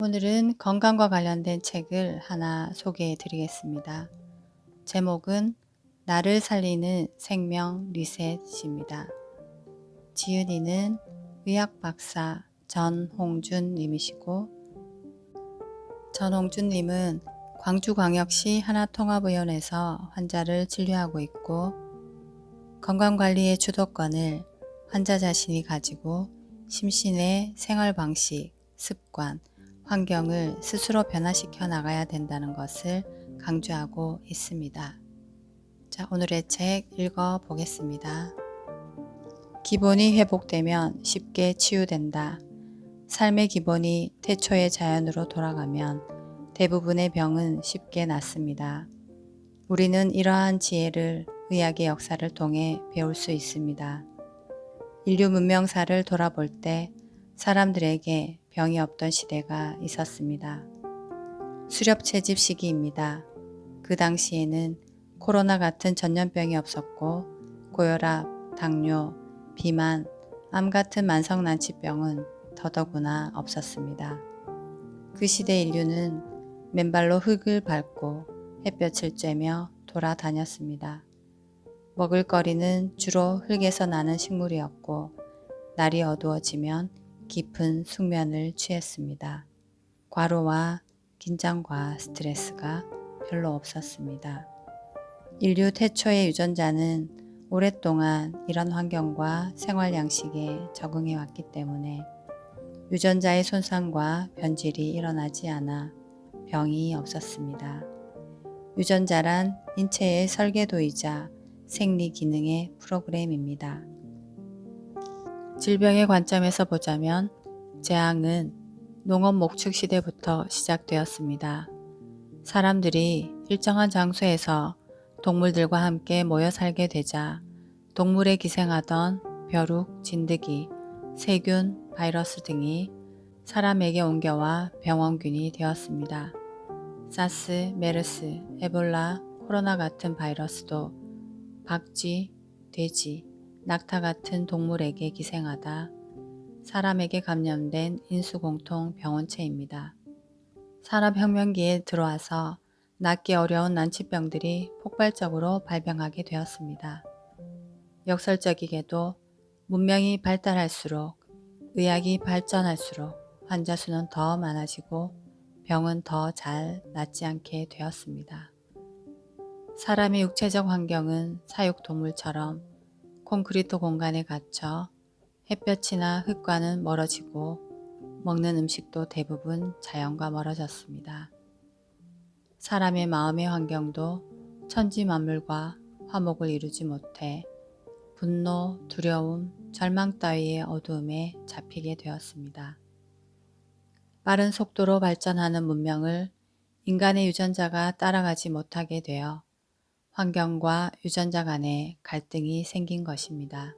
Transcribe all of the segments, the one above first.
오늘은 건강과 관련된 책을 하나 소개해 드리겠습니다. 제목은 나를 살리는 생명 리셋입니다. 지은이는 의학 박사 전홍준 님이시고, 전홍준 님은 광주광역시 하나통합의원에서 환자를 진료하고 있고, 건강관리의 주도권을 환자 자신이 가지고 심신의 생활 방식, 습관, 환경을 스스로 변화시켜 나가야 된다는 것을 강조하고 있습니다. 자, 오늘의 책 읽어보겠습니다. 기본이 회복되면 쉽게 치유된다. 삶의 기본이 태초의 자연으로 돌아가면 대부분의 병은 쉽게 낫습니다. 우리는 이러한 지혜를 의학의 역사를 통해 배울 수 있습니다. 인류 문명사를 돌아볼 때 사람들에게 병이 없던 시대가 있었습니다. 수렵채집 시기입니다. 그 당시에는 코로나 같은 전염병이 없었고 고혈압, 당뇨, 비만, 암 같은 만성난치병은 더더구나 없었습니다. 그 시대 인류는 맨발로 흙을 밟고 햇볕을 쬐며 돌아다녔습니다. 먹을거리는 주로 흙에서 나는 식물이었고 날이 어두워지면 깊은 숙면을 취했습니다. 과로와 긴장과 스트레스가 별로 없었습니다. 인류 태초의 유전자는 오랫동안 이런 환경과 생활 양식에 적응해 왔기 때문에 유전자의 손상과 변질이 일어나지 않아 병이 없었습니다. 유전자란 인체의 설계도이자 생리 기능의 프로그램입니다. 질병의 관점에서 보자면 재앙은 농업 목축 시대부터 시작되었습니다. 사람들이 일정한 장소에서 동물들과 함께 모여 살게 되자 동물에 기생하던 벼룩, 진드기, 세균, 바이러스 등이 사람에게 옮겨와 병원균이 되었습니다. 사스, 메르스, 에볼라, 코로나 같은 바이러스도 박쥐, 돼지, 낙타 같은 동물에게 기생하다 사람에게 감염된 인수공통 병원체입니다. 산업혁명기에 들어와서 낫기 어려운 난치병들이 폭발적으로 발병하게 되었습니다. 역설적이게도 문명이 발달할수록 의학이 발전할수록 환자 수는 더 많아지고 병은 더 잘 낫지 않게 되었습니다. 사람의 육체적 환경은 사육동물처럼 콘크리트 공간에 갇혀 햇볕이나 흙과는 멀어지고 먹는 음식도 대부분 자연과 멀어졌습니다. 사람의 마음의 환경도 천지 만물과 화목을 이루지 못해 분노, 두려움, 절망 따위의 어두움에 잡히게 되었습니다. 빠른 속도로 발전하는 문명을 인간의 유전자가 따라가지 못하게 되어 환경과 유전자 간에 갈등이 생긴 것입니다.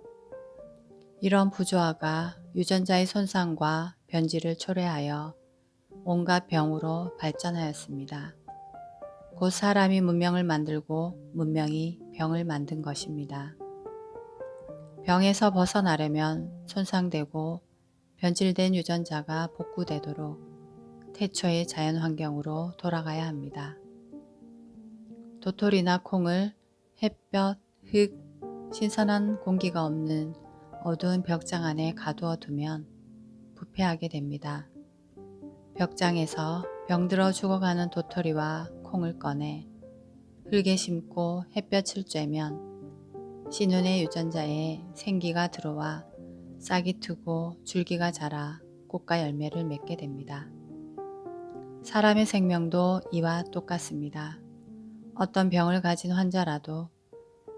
이런 부조화가 유전자의 손상과 변질을 초래하여 온갖 병으로 발전하였습니다. 곧 사람이 문명을 만들고 문명이 병을 만든 것입니다. 병에서 벗어나려면 손상되고 변질된 유전자가 복구되도록 태초의 자연 환경으로 돌아가야 합니다. 도토리나 콩을 햇볕, 흙, 신선한 공기가 없는 어두운 벽장 안에 가두어 두면 부패하게 됩니다. 벽장에서 병들어 죽어가는 도토리와 콩을 꺼내 흙에 심고 햇볕을 쬐면 신운의 유전자에 생기가 들어와 싹이 트고 줄기가 자라 꽃과 열매를 맺게 됩니다. 사람의 생명도 이와 똑같습니다. 어떤 병을 가진 환자라도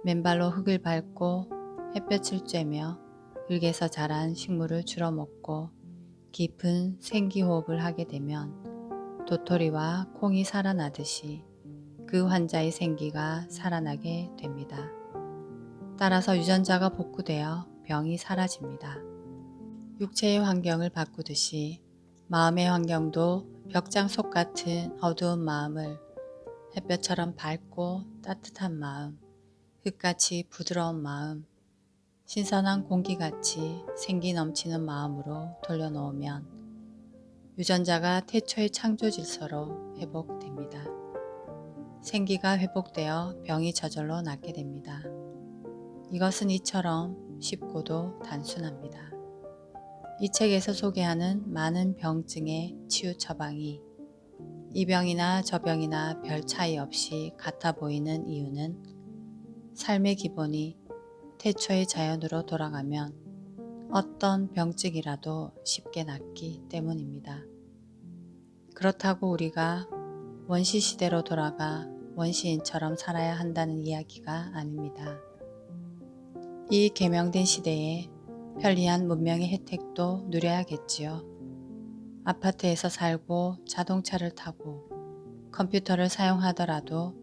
맨발로 흙을 밟고 햇볕을 쬐며 흙에서 자란 식물을 주워 먹고 깊은 생기호흡을 하게 되면 도토리와 콩이 살아나듯이 그 환자의 생기가 살아나게 됩니다. 따라서 유전자가 복구되어 병이 사라집니다. 육체의 환경을 바꾸듯이 마음의 환경도 벽장 속 같은 어두운 마음을 햇볕처럼 밝고 따뜻한 마음, 흙같이 부드러운 마음, 신선한 공기같이 생기 넘치는 마음으로 돌려놓으면 유전자가 태초의 창조 질서로 회복됩니다. 생기가 회복되어 병이 저절로 낫게 됩니다. 이것은 이처럼 쉽고도 단순합니다. 이 책에서 소개하는 많은 병증의 치유 처방이 이 병이나 저 병이나 별 차이 없이 같아 보이는 이유는 삶의 기본이 태초의 자연으로 돌아가면 어떤 병증이라도 쉽게 낫기 때문입니다. 그렇다고 우리가 원시시대로 돌아가 원시인처럼 살아야 한다는 이야기가 아닙니다. 이 계명된 시대에 편리한 문명의 혜택도 누려야겠지요. 아파트에서 살고 자동차를 타고 컴퓨터를 사용하더라도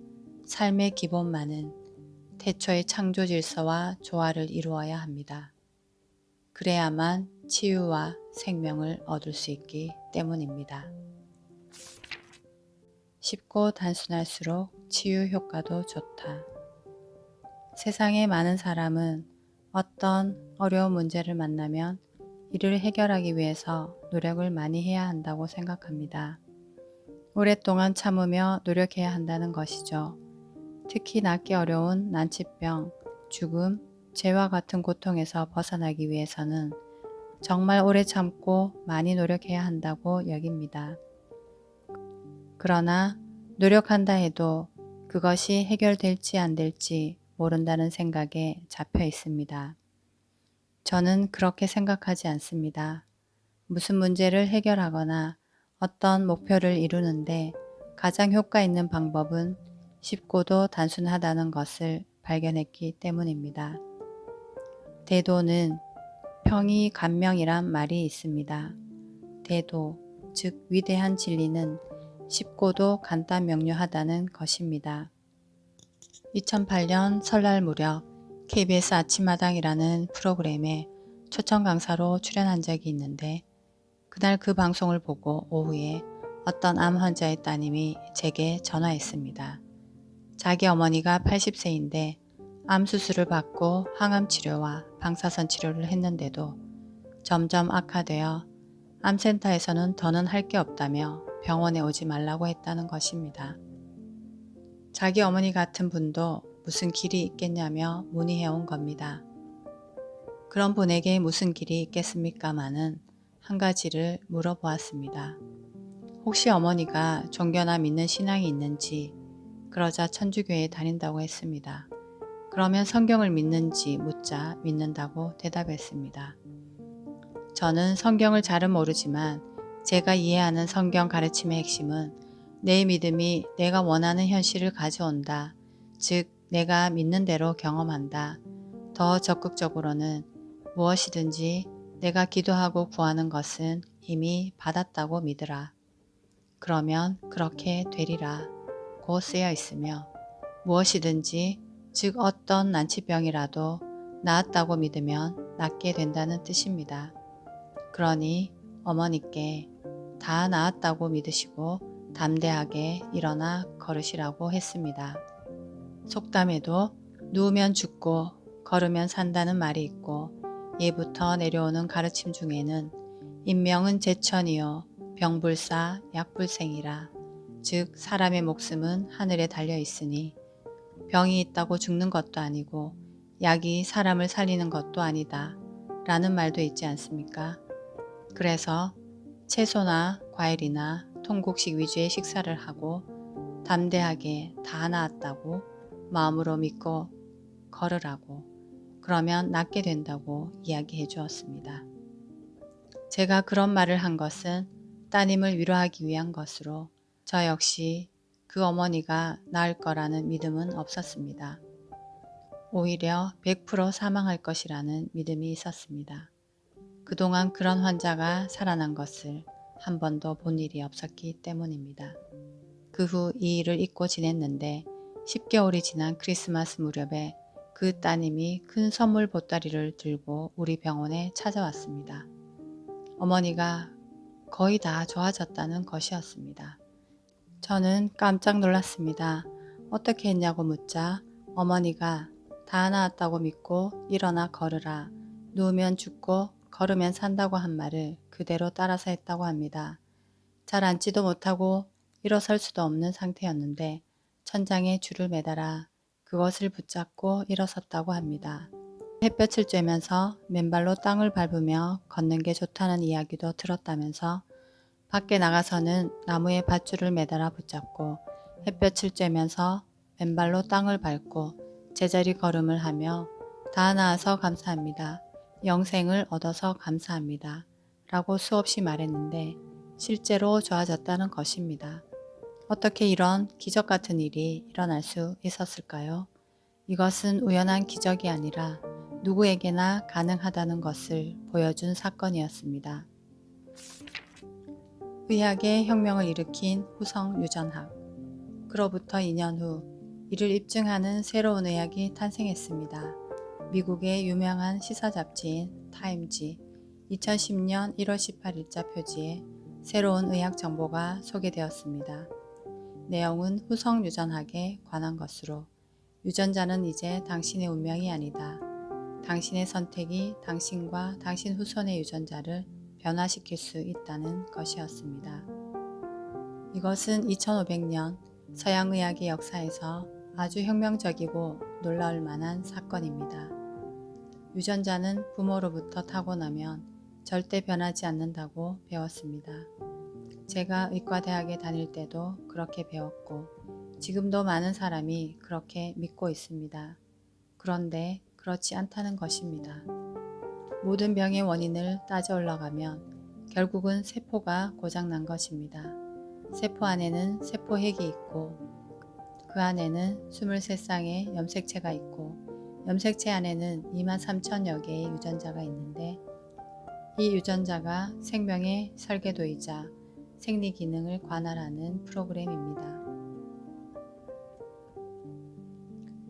삶의 기본만은 태초의 창조 질서와 조화를 이루어야 합니다. 그래야만 치유와 생명을 얻을 수 있기 때문입니다. 쉽고 단순할수록 치유 효과도 좋다. 세상의 많은 사람은 어떤 어려운 문제를 만나면 이를 해결하기 위해서 노력을 많이 해야 한다고 생각합니다. 오랫동안 참으며 노력해야 한다는 것이죠. 특히 낫기 어려운 난치병, 죽음, 재와 같은 고통에서 벗어나기 위해서는 정말 오래 참고 많이 노력해야 한다고 여깁니다. 그러나 노력한다 해도 그것이 해결될지 안 될지 모른다는 생각에 잡혀 있습니다. 저는 그렇게 생각하지 않습니다. 무슨 문제를 해결하거나 어떤 목표를 이루는데 가장 효과 있는 방법은 쉽고도 단순하다는 것을 발견했기 때문입니다. 대도는 평이 간명이란 말이 있습니다. 대도, 즉 위대한 진리는 쉽고도 간단 명료하다는 것입니다. 2008년 설날 무렵 KBS 아침마당이라는 프로그램에 초청 강사로 출연한 적이 있는데 그날 그 방송을 보고 오후에 어떤 암 환자의 따님이 제게 전화했습니다. 자기 어머니가 80세인데 암 수술을 받고 항암 치료와 방사선 치료를 했는데도 점점 악화되어 암센터에서는 더는 할 게 없다며 병원에 오지 말라고 했다는 것입니다. 자기 어머니 같은 분도 무슨 길이 있겠냐며 문의해온 겁니다. 그런 분에게 무슨 길이 있겠습니까마는 한 가지를 물어보았습니다. 혹시 어머니가 종교나 믿는 신앙이 있는지, 그러자 천주교에 다닌다고 했습니다. 그러면 성경을 믿는지 묻자 믿는다고 대답했습니다. 저는 성경을 잘은 모르지만 제가 이해하는 성경 가르침의 핵심은 내 믿음이 내가 원하는 현실을 가져온다. 즉 내가 믿는 대로 경험한다. 더 적극적으로는 무엇이든지 내가 기도하고 구하는 것은 이미 받았다고 믿으라. 그러면 그렇게 되리라 고 쓰여 있으며 무엇이든지 즉 어떤 난치병이라도 나았다고 믿으면 낫게 된다는 뜻입니다. 그러니 어머니께 다 나았다고 믿으시고 담대하게 일어나 걸으시라고 했습니다. 속담에도 누우면 죽고 걸으면 산다는 말이 있고 예부터 내려오는 가르침 중에는 인명은 제천이요 병불사 약불생이라 즉 사람의 목숨은 하늘에 달려 있으니 병이 있다고 죽는 것도 아니고 약이 사람을 살리는 것도 아니다 라는 말도 있지 않습니까? 그래서 채소나 과일이나 통곡식 위주의 식사를 하고 담대하게 다 나았다고 마음으로 믿고 걸으라고 그러면 낫게 된다고 이야기해 주었습니다. 제가 그런 말을 한 것은 따님을 위로하기 위한 것으로 저 역시 그 어머니가 나을 거라는 믿음은 없었습니다. 오히려 100% 사망할 것이라는 믿음이 있었습니다. 그동안 그런 환자가 살아난 것을 한 번도 본 일이 없었기 때문입니다. 그 후 이 일을 잊고 지냈는데 10개월이 지난 크리스마스 무렵에 그 따님이 큰 선물 보따리를 들고 우리 병원에 찾아왔습니다. 어머니가 거의 다 좋아졌다는 것이었습니다. 저는 깜짝 놀랐습니다. 어떻게 했냐고 묻자 어머니가 다 나았다고 믿고 일어나 걸으라. 누우면 죽고 걸으면 산다고 한 말을 그대로 따라서 했다고 합니다. 잘 앉지도 못하고 일어설 수도 없는 상태였는데 천장에 줄을 매달아 그것을 붙잡고 일어섰다고 합니다. 햇볕을 쬐면서 맨발로 땅을 밟으며 걷는 게 좋다는 이야기도 들었다면서 밖에 나가서는 나무에 밧줄을 매달아 붙잡고 햇볕을 쬐면서 맨발로 땅을 밟고 제자리 걸음을 하며 다 나아서 감사합니다. 영생을 얻어서 감사합니다. 라고 수없이 말했는데 실제로 좋아졌다는 것입니다. 어떻게 이런 기적 같은 일이 일어날 수 있었을까요? 이것은 우연한 기적이 아니라 누구에게나 가능하다는 것을 보여준 사건이었습니다. 의학의 혁명을 일으킨 후성 유전학. 그로부터 2년 후 이를 입증하는 새로운 의학이 탄생했습니다. 미국의 유명한 시사 잡지인 타임지 2010년 1월 18일자 표지에 새로운 의학 정보가 소개되었습니다. 내용은 후성 유전학에 관한 것으로 유전자는 이제 당신의 운명이 아니다. 당신의 선택이 당신과 당신 후손의 유전자를 변화시킬 수 있다는 것이었습니다. 이것은 2500년 서양의학의 역사에서 아주 혁명적이고 놀라울 만한 사건입니다. 유전자는 부모로부터 타고나면 절대 변하지 않는다고 배웠습니다. 제가 의과대학에 다닐 때도 그렇게 배웠고 지금도 많은 사람이 그렇게 믿고 있습니다. 그런데 그렇지 않다는 것입니다. 모든 병의 원인을 따져 올라가면 결국은 세포가 고장난 것입니다. 세포 안에는 세포핵이 있고 그 안에는 23쌍의 염색체가 있고 염색체 안에는 23,000여 개의 유전자가 있는데 이 유전자가 생명의 설계도이자 생리 기능을 관할하는 프로그램입니다.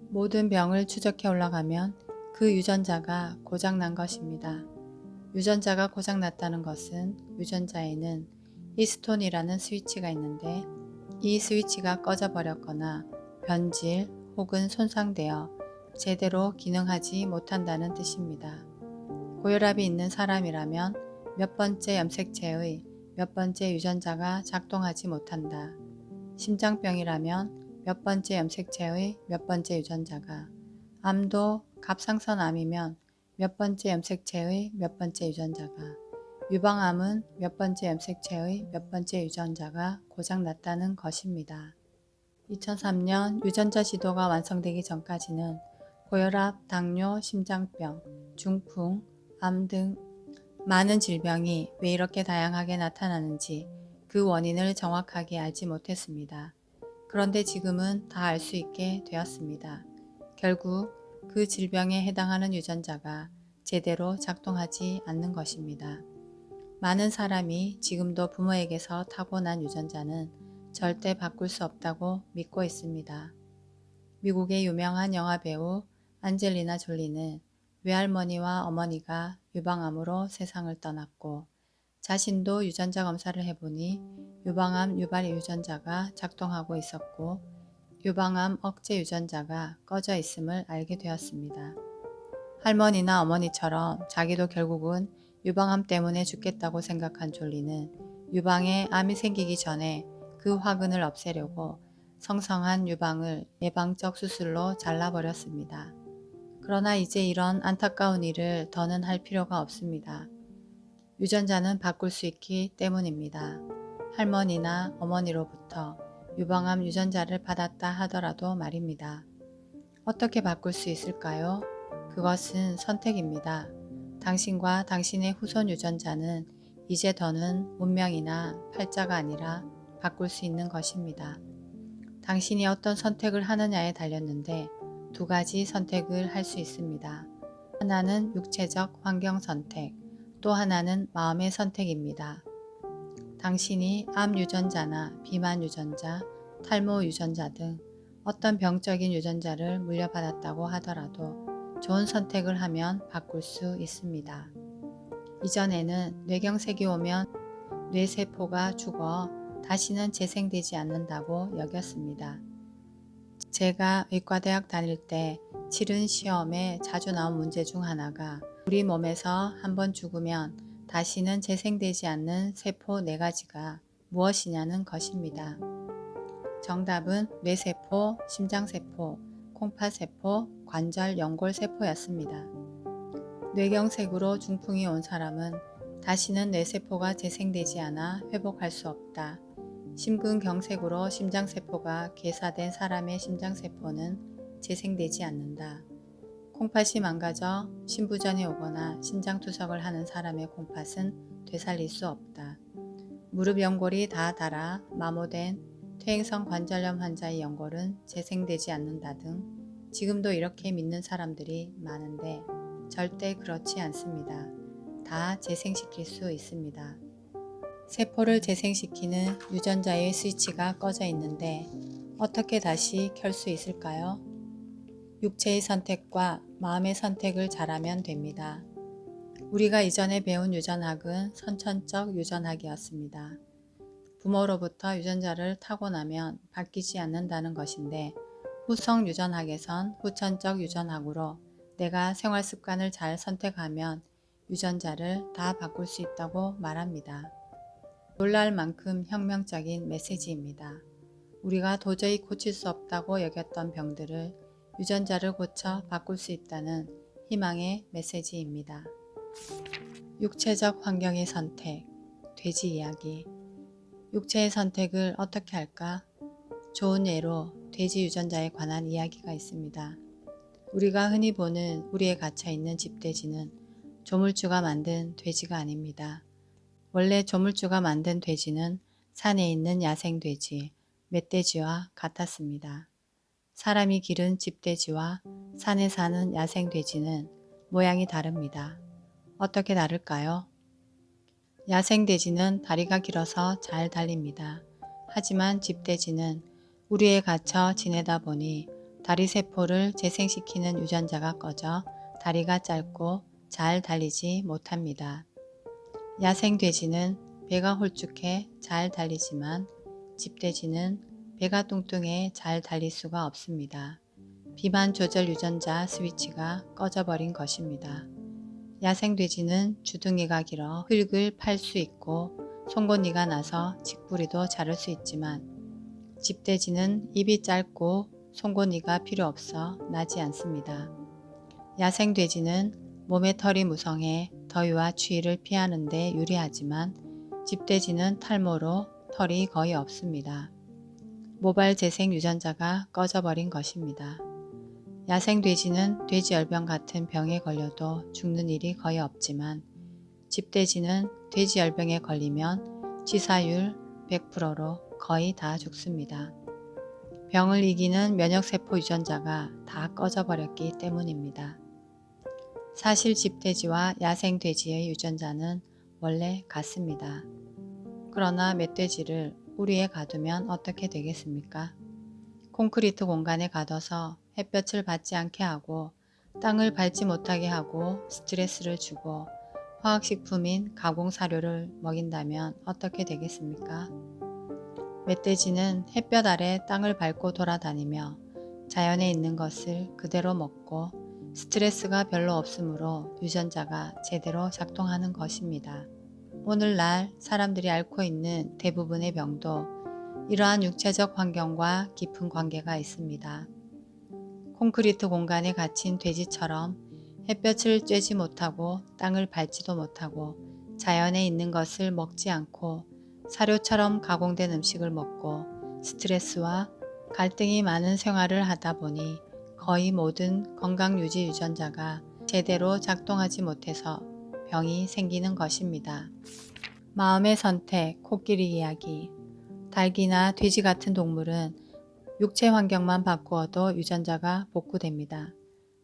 모든 병을 추적해 올라가면 그 유전자가 고장난 것입니다. 유전자가 고장났다는 것은 유전자에는 히스톤이라는 스위치가 있는데 이 스위치가 꺼져버렸거나 변질 혹은 손상되어 제대로 기능하지 못한다는 뜻입니다. 고혈압이 있는 사람이라면 몇 번째 염색체의 몇 번째 유전자가 작동하지 못한다. 심장병이라면 몇 번째 염색체의 몇 번째 유전자가, 암도 갑상선암이면 몇 번째 염색체의 몇 번째 유전자가, 유방암은 몇 번째 염색체의 몇 번째 유전자가 고장났다는 것입니다. 2003년 유전자 지도가 완성되기 전까지는 고혈압, 당뇨, 심장병, 중풍, 암 등 많은 질병이 왜 이렇게 다양하게 나타나는지 그 원인을 정확하게 알지 못했습니다. 그런데 지금은 다 알 수 있게 되었습니다. 결국 그 질병에 해당하는 유전자가 제대로 작동하지 않는 것입니다. 많은 사람이 지금도 부모에게서 타고난 유전자는 절대 바꿀 수 없다고 믿고 있습니다. 미국의 유명한 영화배우 안젤리나 졸리는 외할머니와 어머니가 유방암으로 세상을 떠났고 자신도 유전자 검사를 해보니 유방암 유발 유전자가 작동하고 있었고 유방암 억제 유전자가 꺼져 있음을 알게 되었습니다. 할머니나 어머니처럼 자기도 결국은 유방암 때문에 죽겠다고 생각한 졸리는 유방에 암이 생기기 전에 그 화근을 없애려고 성성한 유방을 예방적 수술로 잘라버렸습니다. 그러나 이제 이런 안타까운 일을 더는 할 필요가 없습니다. 유전자는 바꿀 수 있기 때문입니다. 할머니나 어머니로부터 유방암 유전자를 받았다 하더라도 말입니다. 어떻게 바꿀 수 있을까요? 그것은 선택입니다. 당신과 당신의 후손 유전자는 이제 더는 운명이나 팔자가 아니라 바꿀 수 있는 것입니다. 당신이 어떤 선택을 하느냐에 달렸는데 두 가지 선택을 할 수 있습니다. 하나는 육체적 환경 선택, 또 하나는 마음의 선택입니다. 당신이 암 유전자나 비만 유전자, 탈모 유전자 등 어떤 병적인 유전자를 물려받았다고 하더라도 좋은 선택을 하면 바꿀 수 있습니다. 이전에는 뇌경색이 오면 뇌세포가 죽어 다시는 재생되지 않는다고 여겼습니다. 제가 의과대학 다닐 때 치른 시험에 자주 나온 문제 중 하나가 우리 몸에서 한번 죽으면 다시는 재생되지 않는 세포 4가지가 무엇이냐는 것입니다. 정답은 뇌세포, 심장세포, 콩팥세포, 관절 연골세포였습니다. 뇌경색으로 중풍이 온 사람은 다시는 뇌세포가 재생되지 않아 회복할 수 없다. 심근경색으로 심장세포가 괴사된 사람의 심장세포는 재생되지 않는다. 콩팥이 망가져 신부전이 오거나 신장투석을 하는 사람의 콩팥은 되살릴 수 없다. 무릎 연골이 다 닳아 마모된 퇴행성 관절염 환자의 연골은 재생되지 않는다 등 지금도 이렇게 믿는 사람들이 많은데 절대 그렇지 않습니다. 다 재생시킬 수 있습니다. 세포를 재생시키는 유전자의 스위치가 꺼져 있는데 어떻게 다시 켤 수 있을까요? 육체의 선택과 마음의 선택을 잘하면 됩니다. 우리가 이전에 배운 유전학은 선천적 유전학이었습니다. 부모로부터 유전자를 타고나면 바뀌지 않는다는 것인데 후성 유전학에선 후천적 유전학으로 내가 생활 습관을 잘 선택하면 유전자를 다 바꿀 수 있다고 말합니다. 놀랄 만큼 혁명적인 메시지입니다. 우리가 도저히 고칠 수 없다고 여겼던 병들을 유전자를 고쳐 바꿀 수 있다는 희망의 메시지입니다. 육체적 환경의 선택, 돼지 이야기. 육체의 선택을 어떻게 할까? 좋은 예로 돼지 유전자에 관한 이야기가 있습니다. 우리가 흔히 보는 우리에 갇혀있는 집돼지는 조물주가 만든 돼지가 아닙니다. 원래 조물주가 만든 돼지는 산에 있는 야생돼지, 멧돼지와 같았습니다. 사람이 기른 집돼지와 산에 사는 야생돼지는 모양이 다릅니다. 어떻게 다를까요? 야생돼지는 다리가 길어서 잘 달립니다. 하지만 집돼지는 우리에 갇혀 지내다 보니 다리세포를 재생시키는 유전자가 꺼져 다리가 짧고 잘 달리지 못합니다. 야생돼지는 배가 홀쭉해 잘 달리지만 집돼지는 배가 뚱뚱해 잘 달릴 수가 없습니다. 비만 조절 유전자 스위치가 꺼져버린 것입니다. 야생돼지는 주둥이가 길어 흙을 팔 수 있고 송곳니가 나서 직부리도 자를 수 있지만 집돼지는 입이 짧고 송곳니가 필요 없어 나지 않습니다. 야생돼지는 몸의 털이 무성해 더위와 추위를 피하는 데 유리하지만 집돼지는 탈모로 털이 거의 없습니다. 모발 재생 유전자가 꺼져버린 것입니다. 야생돼지는 돼지열병 같은 병에 걸려도 죽는 일이 거의 없지만 집돼지는 돼지열병에 걸리면 치사율 100%로 거의 다 죽습니다. 병을 이기는 면역세포 유전자가 다 꺼져버렸기 때문입니다. 사실 집돼지와 야생돼지의 유전자는 원래 같습니다. 그러나 멧돼지를 우리에 가두면 어떻게 되겠습니까? 콘크리트 공간에 가둬서 햇볕을 받지 않게 하고 땅을 밟지 못하게 하고 스트레스를 주고 화학식품인 가공사료를 먹인다면 어떻게 되겠습니까? 멧돼지는 햇볕 아래 땅을 밟고 돌아다니며 자연에 있는 것을 그대로 먹고 스트레스가 별로 없으므로 유전자가 제대로 작동하는 것입니다. 오늘날 사람들이 앓고 있는 대부분의 병도 이러한 육체적 환경과 깊은 관계가 있습니다. 콘크리트 공간에 갇힌 돼지처럼 햇볕을 쬐지 못하고 땅을 밟지도 못하고 자연에 있는 것을 먹지 않고 사료처럼 가공된 음식을 먹고 스트레스와 갈등이 많은 생활을 하다 보니 거의 모든 건강유지 유전자가 제대로 작동하지 못해서 병이 생기는 것입니다. 마음의 선택, 코끼리 이야기. 닭이나 돼지 같은 동물은 육체 환경만 바꾸어도 유전자가 복구됩니다.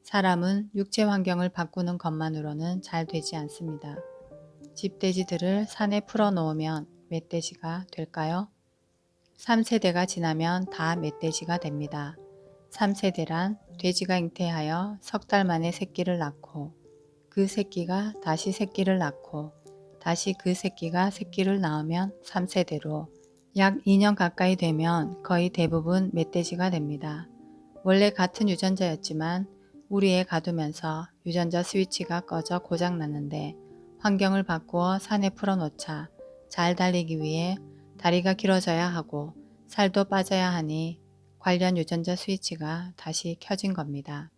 사람은 육체 환경을 바꾸는 것만으로는 잘 되지 않습니다. 집돼지들을 산에 풀어놓으면 멧돼지가 될까요? 3세대가 지나면 다 멧돼지가 됩니다. 3세대란 돼지가 잉태하여 석 달 만에 새끼를 낳고 그 새끼가 다시 새끼를 낳고 다시 그 새끼가 새끼를 낳으면 3세대로 약 2년 가까이 되면 거의 대부분 멧돼지가 됩니다. 원래 같은 유전자였지만 우리에 가두면서 유전자 스위치가 꺼져 고장났는데 환경을 바꾸어 산에 풀어놓자 잘 달리기 위해 다리가 길어져야 하고 살도 빠져야 하니 관련 유전자 스위치가 다시 켜진 겁니다.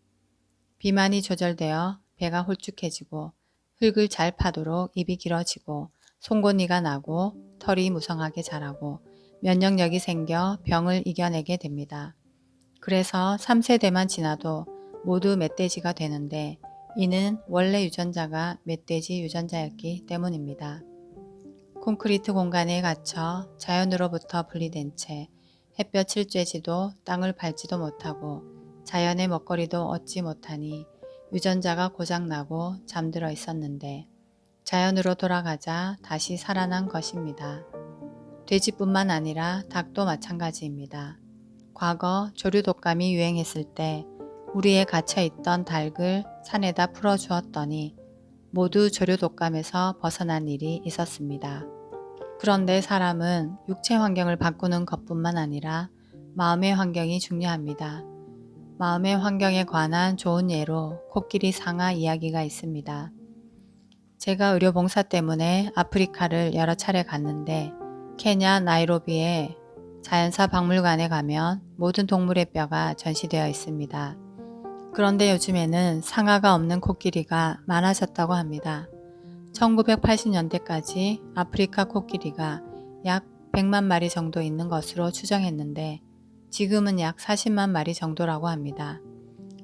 비만이 조절되어 배가 홀쭉해지고 흙을 잘 파도록 입이 길어지고 송곳니가 나고 털이 무성하게 자라고 면역력이 생겨 병을 이겨내게 됩니다. 그래서 3세대만 지나도 모두 멧돼지가 되는데 이는 원래 유전자가 멧돼지 유전자였기 때문입니다. 콘크리트 공간에 갇혀 자연으로부터 분리된 채 햇볕을 쬐지도 땅을 밟지도 못하고 자연의 먹거리도 얻지 못하니 유전자가 고장나고 잠들어 있었는데 자연으로 돌아가자 다시 살아난 것입니다. 돼지뿐만 아니라 닭도 마찬가지입니다. 과거 조류 독감이 유행했을 때 우리에 갇혀있던 닭을 산에다 풀어주었더니 모두 조류 독감에서 벗어난 일이 있었습니다. 그런데 사람은 육체 환경을 바꾸는 것뿐만 아니라 마음의 환경이 중요합니다. 마음의 환경에 관한 좋은 예로 코끼리 상아 이야기가 있습니다. 제가 의료봉사 때문에 아프리카를 여러 차례 갔는데 케냐 나이로비의 자연사 박물관에 가면 모든 동물의 뼈가 전시되어 있습니다. 그런데 요즘에는 상아가 없는 코끼리가 많아졌다고 합니다. 1980년대까지 아프리카 코끼리가 약 100만 마리 정도 있는 것으로 추정했는데 지금은 약 40만 마리 정도라고 합니다.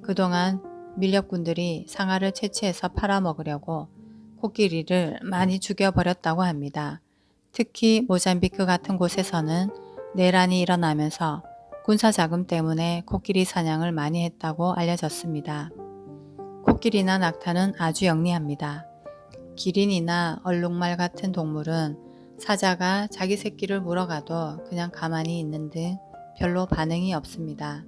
그동안 밀렵꾼들이 상아를 채취해서 팔아먹으려고 코끼리를 많이 죽여버렸다고 합니다. 특히 모잠비크 같은 곳에서는 내란이 일어나면서 군사자금 때문에 코끼리 사냥을 많이 했다고 알려졌습니다. 코끼리나 낙타는 아주 영리합니다. 기린이나 얼룩말 같은 동물은 사자가 자기 새끼를 물어가도 그냥 가만히 있는 등 별로 반응이 없습니다.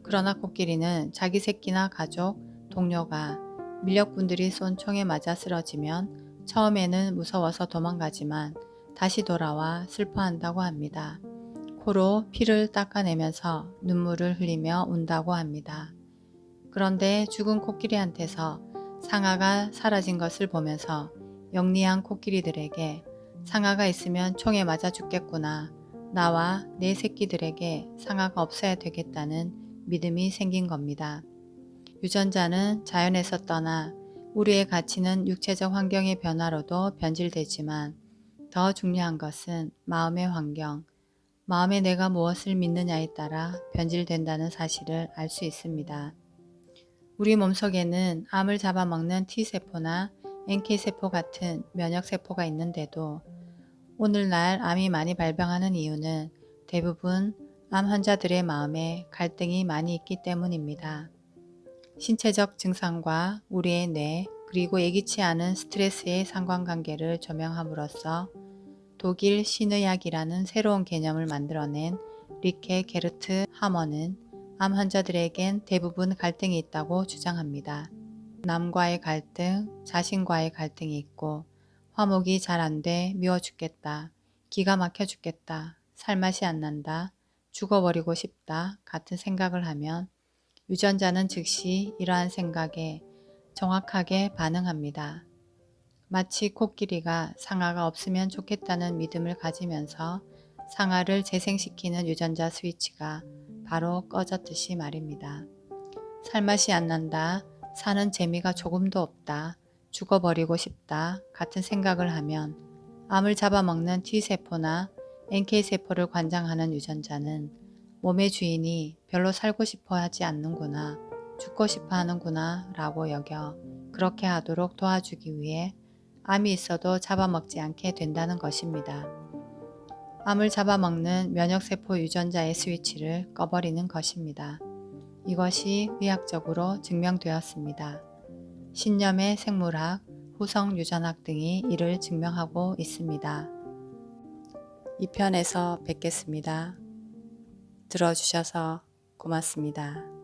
그러나 코끼리는 자기 새끼나 가족, 동료가 밀렵꾼들이 쏜 총에 맞아 쓰러지면 처음에는 무서워서 도망가지만 다시 돌아와 슬퍼한다고 합니다. 코로 피를 닦아내면서 눈물을 흘리며 운다고 합니다. 그런데 죽은 코끼리한테서 상아가 사라진 것을 보면서 영리한 코끼리들에게 상아가 있으면 총에 맞아 죽겠구나. 나와 내 새끼들에게 상아가 없어야 되겠다는 믿음이 생긴 겁니다. 유전자는 자연에서 떠나 우리의 가치는 육체적 환경의 변화로도 변질되지만 더 중요한 것은 마음의 환경, 마음에 내가 무엇을 믿느냐에 따라 변질된다는 사실을 알 수 있습니다. 우리 몸속에는 암을 잡아먹는 T세포나 NK세포 같은 면역세포가 있는데도 오늘날 암이 많이 발병하는 이유는 대부분 암 환자들의 마음에 갈등이 많이 있기 때문입니다. 신체적 증상과 우리의 뇌 그리고 예기치 않은 스트레스의 상관관계를 조명함으로써 독일 신의학이라는 새로운 개념을 만들어낸 리케 게르트 하머는 암 환자들에겐 대부분 갈등이 있다고 주장합니다. 남과의 갈등, 자신과의 갈등이 있고 화목이 잘 안 돼 미워 죽겠다, 기가 막혀 죽겠다, 살맛이 안 난다, 죽어버리고 싶다 같은 생각을 하면 유전자는 즉시 이러한 생각에 정확하게 반응합니다. 마치 코끼리가 상아가 없으면 좋겠다는 믿음을 가지면서 상아를 재생시키는 유전자 스위치가 바로 꺼졌듯이 말입니다. 살맛이 안 난다, 사는 재미가 조금도 없다, 죽어버리고 싶다 같은 생각을 하면 암을 잡아먹는 T세포나 NK세포를 관장하는 유전자는 몸의 주인이 별로 살고 싶어 하지 않는구나, 죽고 싶어 하는구나 라고 여겨 그렇게 하도록 도와주기 위해 암이 있어도 잡아먹지 않게 된다는 것입니다. 암을 잡아먹는 면역세포 유전자의 스위치를 꺼버리는 것입니다. 이것이 의학적으로 증명되었습니다. 신념의 생물학, 후성 유전학 등이 이를 증명하고 있습니다. 2편에서 뵙겠습니다. 들어주셔서 고맙습니다.